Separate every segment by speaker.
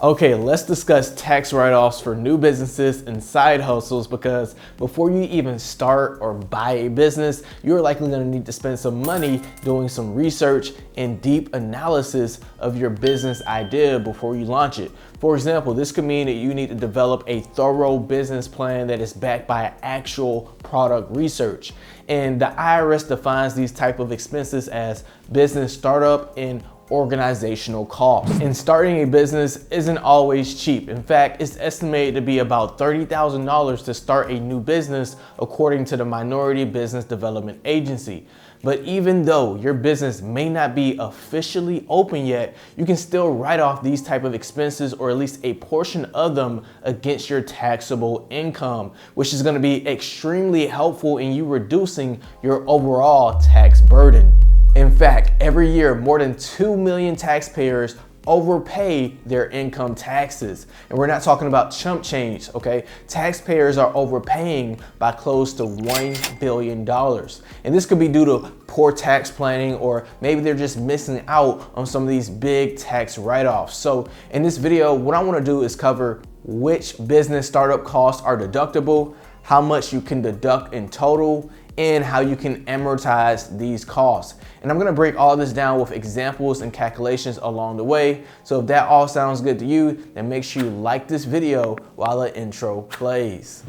Speaker 1: Okay, let's discuss tax write-offs for new businesses and side hustles, because before you even start or buy a business, you're likely going to need to spend some money doing some research and deep analysis of your business idea before you launch it. For example, this could mean that you need to develop a thorough business plan that is backed by actual product research. And the IRS defines these type of expenses as business startup and organizational costs. And starting a business isn't always cheap. In fact, it's estimated to be about $30,000 to start a new business, according to the Minority Business Development Agency. But even though your business may not be officially open yet, you can still write off these type of expenses, or at least a portion of them, against your taxable income, which is going to be extremely helpful in you reducing your overall tax burden. In fact, every year, more than 2 million taxpayers overpay their income taxes. And we're not talking about chump change, okay? Taxpayers are overpaying by close to $1 billion. And this could be due to poor tax planning, or maybe they're just missing out on some of these big tax write-offs. So in this video, what I wanna do is cover which business startup costs are deductible, how much you can deduct in total, and how you can amortize these costs. And I'm gonna break all this down with examples and calculations along the way. So if that all sounds good to you, then make sure you like this video while the intro plays.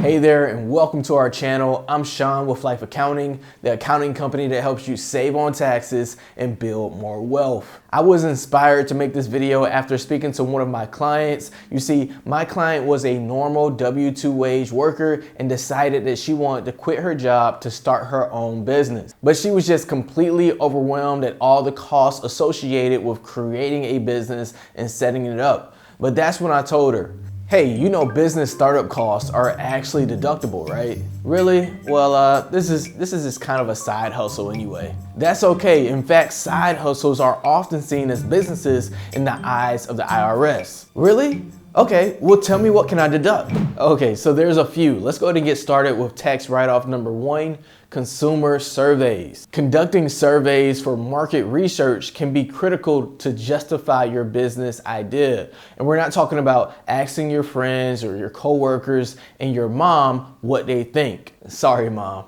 Speaker 1: Hey there, and welcome to our channel. I'm Sean with Life Accounting, the accounting company that helps you save on taxes and build more wealth. I was inspired to make this video after speaking to one of my clients. You see, my client was a normal W-2 wage worker and decided that she wanted to quit her job to start her own business. But she was just completely overwhelmed at all the costs associated with creating a business and setting it up. But that's when I told her, hey, you know business startup costs are actually deductible, right? Really? Well, this is just kind of a side hustle anyway. That's okay. In fact, side hustles are often seen as businesses in the eyes of the IRS. Really? Okay, well, tell me, what can I deduct? Okay, so there's a few. Let's go ahead and get started with tax write-off number 1, consumer surveys. Conducting surveys for market research can be critical to justify your business idea. And we're not talking about asking your friends or your coworkers and your mom what they think. Sorry, Mom.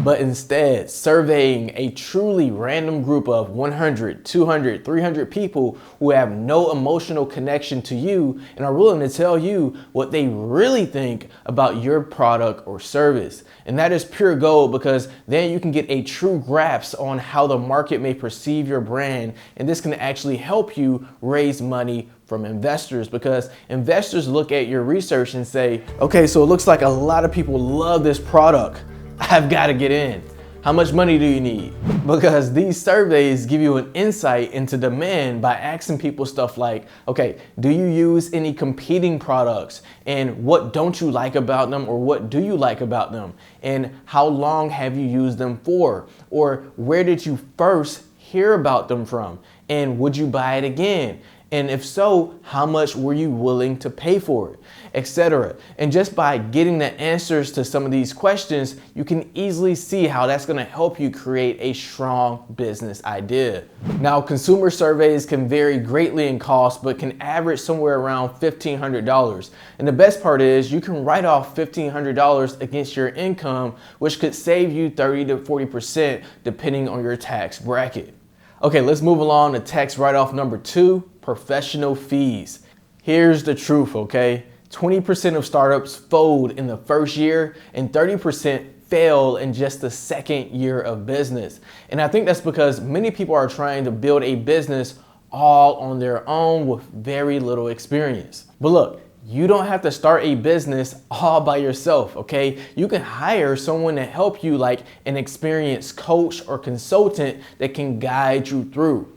Speaker 1: But instead, surveying a truly random group of 100, 200, 300 people who have no emotional connection to you and are willing to tell you what they really think about your product or service. And that is pure gold, because then you can get a true grasp on how the market may perceive your brand. And this can actually help you raise money from investors, because investors look at your research and say, okay, so it looks like a lot of people love this product. I've got to get in. How much money do you need? Because these surveys give you an insight into demand by asking people stuff like, okay, do you use any competing products? And what don't you like about them, or what do you like about them? And how long have you used them for? Or where did you first hear about them from? And would you buy it again? And if so, how much were you willing to pay for it, etc. And just by getting the answers to some of these questions, you can easily see how that's going to help you create a strong business idea. Now, consumer surveys can vary greatly in cost, but can average somewhere around $1,500. And the best part is you can write off $1,500 against your income, which could save you 30 to 40% depending on your tax bracket. Okay, let's move along to tax write-off number 2, professional fees. Here's the truth, okay? 20% of startups fold in the first year, and 30% fail in just the second year of business. And I think that's because many people are trying to build a business all on their own with very little experience. But look, you don't have to start a business all by yourself, okay? You can hire someone to help you, like an experienced coach or consultant that can guide you through.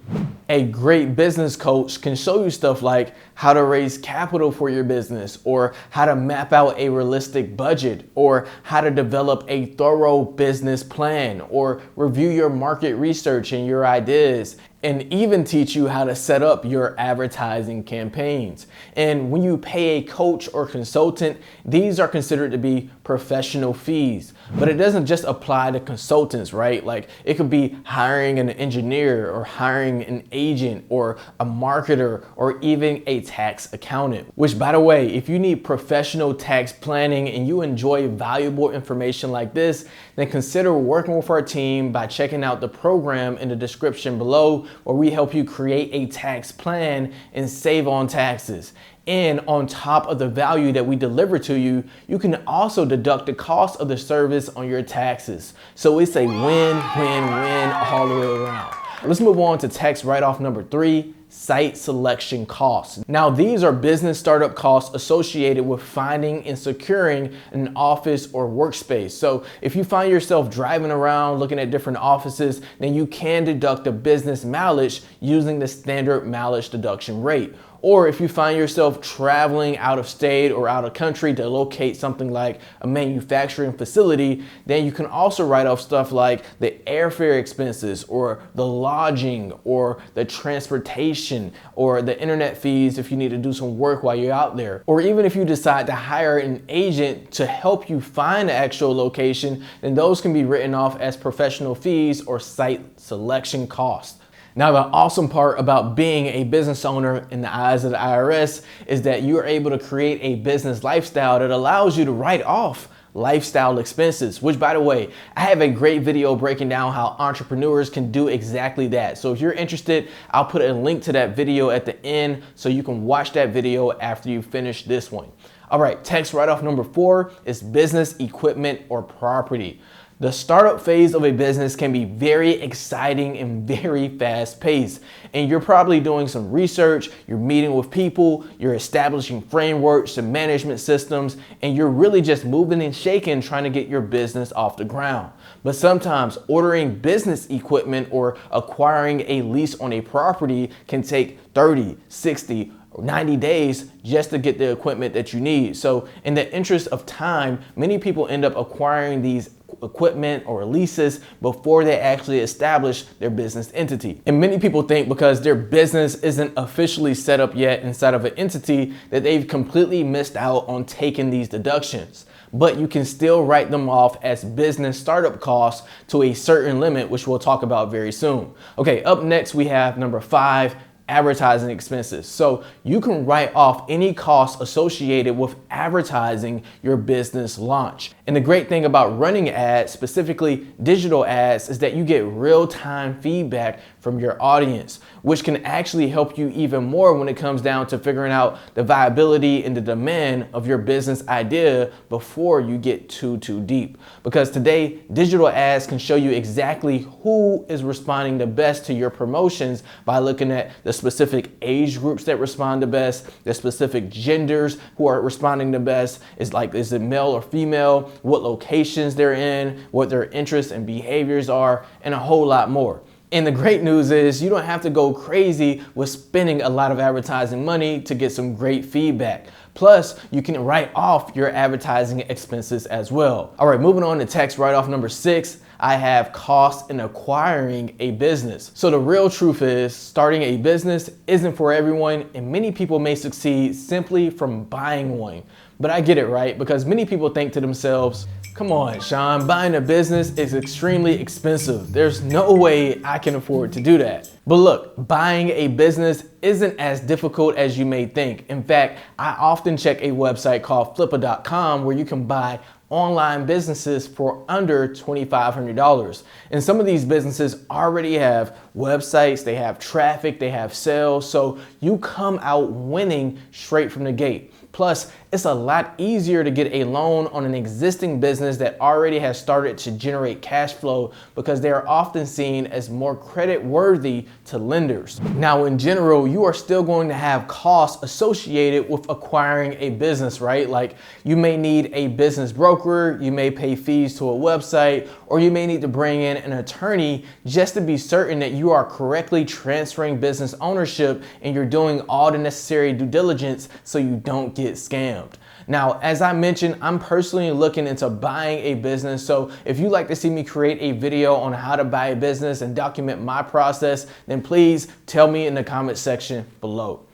Speaker 1: A great business coach can show you stuff like how to raise capital for your business, or how to map out a realistic budget, or how to develop a thorough business plan, or review your market research and your ideas. and even teach you how to set up your advertising campaigns. And when you pay a coach or consultant, these are considered to be professional fees. But it doesn't just apply to consultants, right? Like it could be hiring an engineer or hiring an agent or a marketer or even a tax accountant. Which, by the way, if you need professional tax planning and you enjoy valuable information like this, then consider working with our team by checking out the program in the description below, where we help you create a tax plan and save on taxes. And on top of the value that we deliver to you, you can also deduct the cost of the service on your taxes. So it's a win-win-win all the way around. Let's move on to tax write-off number 3, site selection costs. Now, these are business startup costs associated with finding and securing an office or workspace. So if you find yourself driving around looking at different offices, then you can deduct the business mileage using the standard mileage deduction rate. Or if you find yourself traveling out of state or out of country to locate something like a manufacturing facility, then you can also write off stuff like the airfare expenses or the lodging or the transportation or the internet fees if you need to do some work while you're out there. Or even if you decide to hire an agent to help you find the actual location, then those can be written off as professional fees or site selection costs. Now, the awesome part about being a business owner in the eyes of the IRS is that you are able to create a business lifestyle that allows you to write off lifestyle expenses, which, by the way, I have a great video breaking down how entrepreneurs can do exactly that. So if you're interested, I'll put a link to that video at the end so you can watch that video after you finish this one. All right, tax write-off number 4 is business equipment or property. The startup phase of a business can be very exciting and very fast paced. And you're probably doing some research, you're meeting with people, you're establishing frameworks and management systems, and you're really just moving and shaking trying to get your business off the ground. But sometimes ordering business equipment or acquiring a lease on a property can take 30, 60, 90 days just to get the equipment that you need. So in the interest of time, many people end up acquiring these equipment or leases before they actually establish their business entity. And many people think because their business isn't officially set up yet inside of an entity that they've completely missed out on taking these deductions. But you can still write them off as business startup costs to a certain limit, which we'll talk about very soon. Okay, up next we have number 5, advertising expenses. So you can write off any costs associated with advertising your business launch. And the great thing about running ads, specifically digital ads, is that you get real-time feedback from your audience, which can actually help you even more when it comes down to figuring out the viability and the demand of your business idea before you get too deep. Because today, digital ads can show you exactly who is responding the best to your promotions by looking at the specific age groups that respond the best, the specific genders who are responding the best. Is it male or female, what locations they're in, what their interests and behaviors are, and a whole lot more. And the great news is you don't have to go crazy with spending a lot of advertising money to get some great feedback. Plus, you can write off your advertising expenses as well. All right, moving on to tax write-off number 6, I have costs in acquiring a business. So the real truth is starting a business isn't for everyone, and many people may succeed simply from buying one. But I get it, right? Because many people think to themselves, come on, Sean, buying a business is extremely expensive. There's no way I can afford to do that. But look, buying a business isn't as difficult as you may think. In fact, I often check a website called flippa.com where you can buy online businesses for under $2,500. And some of these businesses already have websites, they have traffic, they have sales. So you come out winning straight from the gate. Plus, it's a lot easier to get a loan on an existing business that already has started to generate cash flow because they are often seen as more credit worthy to lenders. Now, in general, you are still going to have costs associated with acquiring a business, right? Like you may need a business broker, you may pay fees to a website, or you may need to bring in an attorney just to be certain that you are correctly transferring business ownership and you're doing all the necessary due diligence so you don't get scammed. Now, as I mentioned, I'm personally looking into buying a business. So if you'd like to see me create a video on how to buy a business and document my process, then please tell me in the comment section below.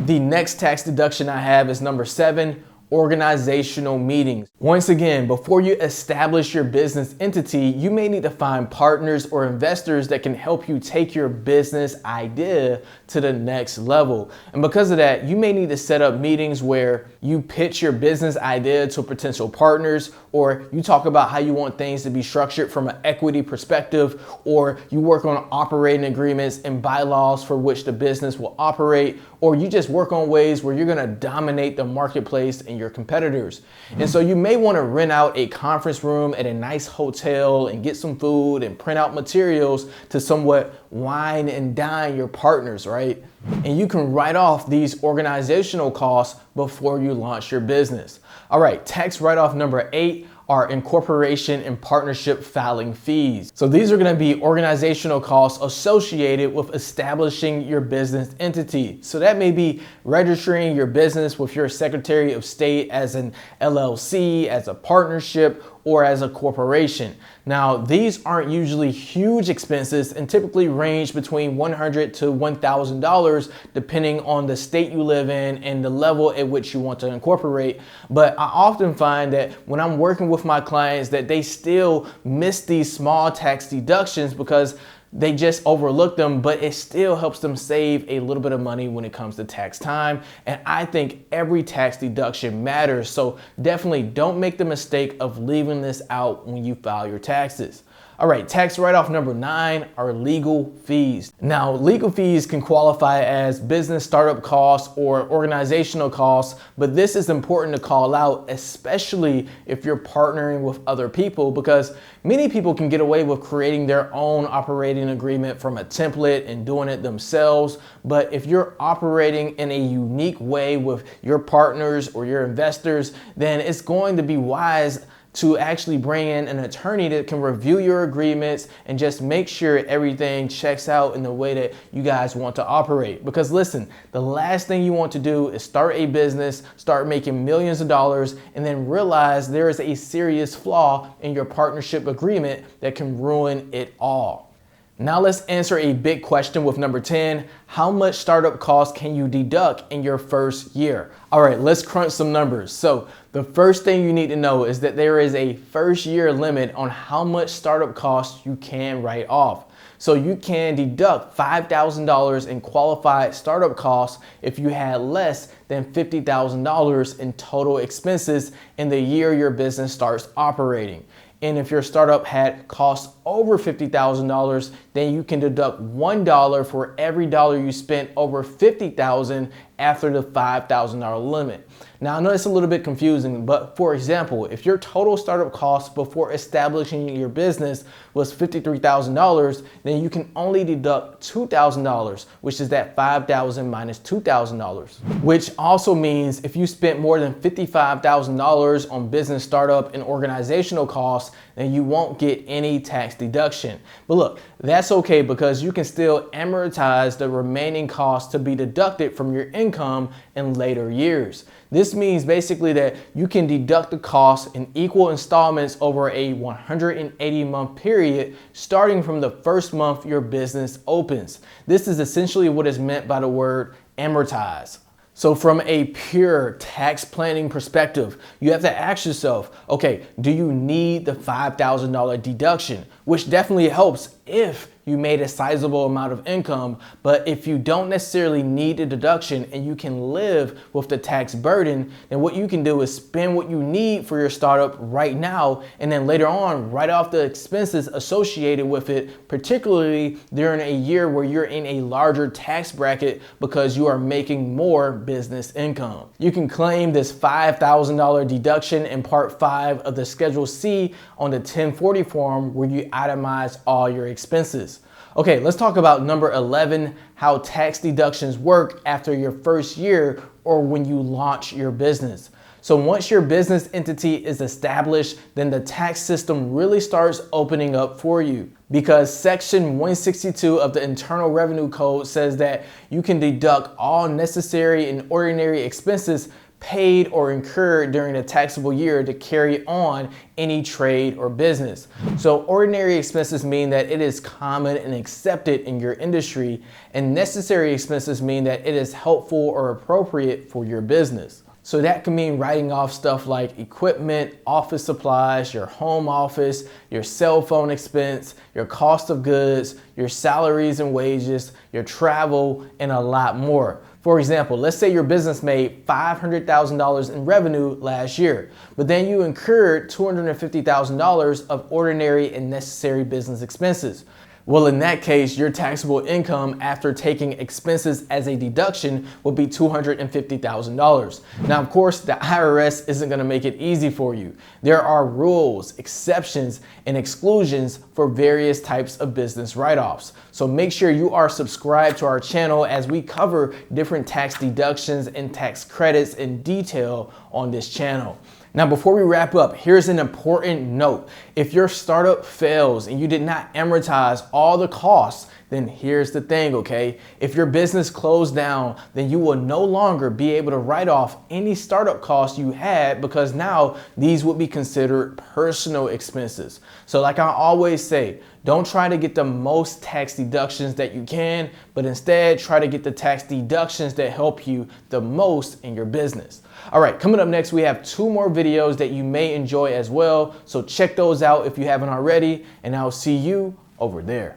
Speaker 1: The next tax deduction I have is number 7, organizational meetings. Once again, before you establish your business entity, you may need to find partners or investors that can help you take your business idea to the next level. And because of that, you may need to set up meetings where you pitch your business idea to potential partners, or you talk about how you want things to be structured from an equity perspective, or you work on operating agreements and bylaws for which the business will operate, or you just work on ways where you're gonna dominate the marketplace and your competitors. And so you may wanna rent out a conference room at a nice hotel and get some food and print out materials to somewhat wine and dine your partners, right? And you can write off these organizational costs before you launch your business. All right, tax write-off number 8 are incorporation and partnership filing fees. So these are gonna be organizational costs associated with establishing your business entity. So that may be registering your business with your Secretary of State as an LLC, as a partnership, or as a corporation. Now, these aren't usually huge expenses and typically range between $100 to $1,000 depending on the state you live in and the level at which you want to incorporate. But I often find that when I'm working with my clients that they still miss these small tax deductions because they just overlook them, but it still helps them save a little bit of money when it comes to tax time. And I think every tax deduction matters. So definitely don't make the mistake of leaving this out when you file your taxes. All right, tax write-off number 9 are legal fees. Now, legal fees can qualify as business startup costs or organizational costs, but this is important to call out, especially if you're partnering with other people, because many people can get away with creating their own operating agreement from a template and doing it themselves. But if you're operating in a unique way with your partners or your investors, then it's going to be wise to actually bring in an attorney that can review your agreements and just make sure everything checks out in the way that you guys want to operate. Because listen, the last thing you want to do is start a business, start making millions of dollars, and then realize there is a serious flaw in your partnership agreement that can ruin it all. Now let's answer a big question with number 10. How much startup costs can you deduct in your first year? All right, let's crunch some numbers. So the first thing you need to know is that there is a first year limit on how much startup costs you can write off. So you can deduct $5,000 in qualified startup costs if you had less than $50,000 in total expenses in the year your business starts operating. And if your startup had costs over $50,000, then you can deduct $1 for every dollar you spent over $50,000 after the $5,000 limit. Now, I know it's a little bit confusing, but for example, if your total startup cost before establishing your business was $53,000, then you can only deduct $2,000, which is that $5,000 minus $2,000, which also means if you spent more than $55,000 on business startup and organizational costs, then you won't get any tax deduction. But look, that's okay because you can still amortize the remaining costs to be deducted from your income in later years. This means basically that you can deduct the cost in equal installments over a 180-month period, starting from the first month your business opens. This is essentially what is meant by the word amortize. So from a pure tax planning perspective, you have to ask yourself, okay, do you need the $5,000 deduction? Which definitely helps if you made a sizable amount of income, but if you don't necessarily need the deduction and you can live with the tax burden, then what you can do is spend what you need for your startup right now, and then later on write off the expenses associated with it, particularly during a year where you're in a larger tax bracket because you are making more business income. You can claim this $5,000 deduction in Part 5 of the Schedule C on the 1040 form where you itemize all your expenses. Okay, let's talk about number 11, how tax deductions work after your first year or when you launch your business. So once your business entity is established, then the tax system really starts opening up for you, because Section 162 of the Internal Revenue Code says that you can deduct all necessary and ordinary expenses paid or incurred during a taxable year to carry on any trade or business. So ordinary expenses mean that it is common and accepted in your industry, and necessary expenses mean that it is helpful or appropriate for your business. So that can mean writing off stuff like equipment, office supplies, your home office, your cell phone expense, your cost of goods, your salaries and wages, your travel, and a lot more. For example, let's say your business made $500,000 in revenue last year, but then you incurred $250,000 of ordinary and necessary business expenses. Well, in that case, your taxable income after taking expenses as a deduction would be $250,000. Now, of course, the IRS isn't going to make it easy for you. There are rules, exceptions, and exclusions for various types of business write-offs. So make sure you are subscribed to our channel as we cover different tax deductions and tax credits in detail on this channel. Now, before we wrap up, here's an important note. If your startup fails and you did not amortize all the costs, then here's the thing, okay? If your business closed down, then you will no longer be able to write off any startup costs you had, because now these would be considered personal expenses. So like I always say, don't try to get the most tax deductions that you can, but instead try to get the tax deductions that help you the most in your business. All right, coming up next, we have 2 more videos that you may enjoy as well. So check those out if you haven't already, and I'll see you over there.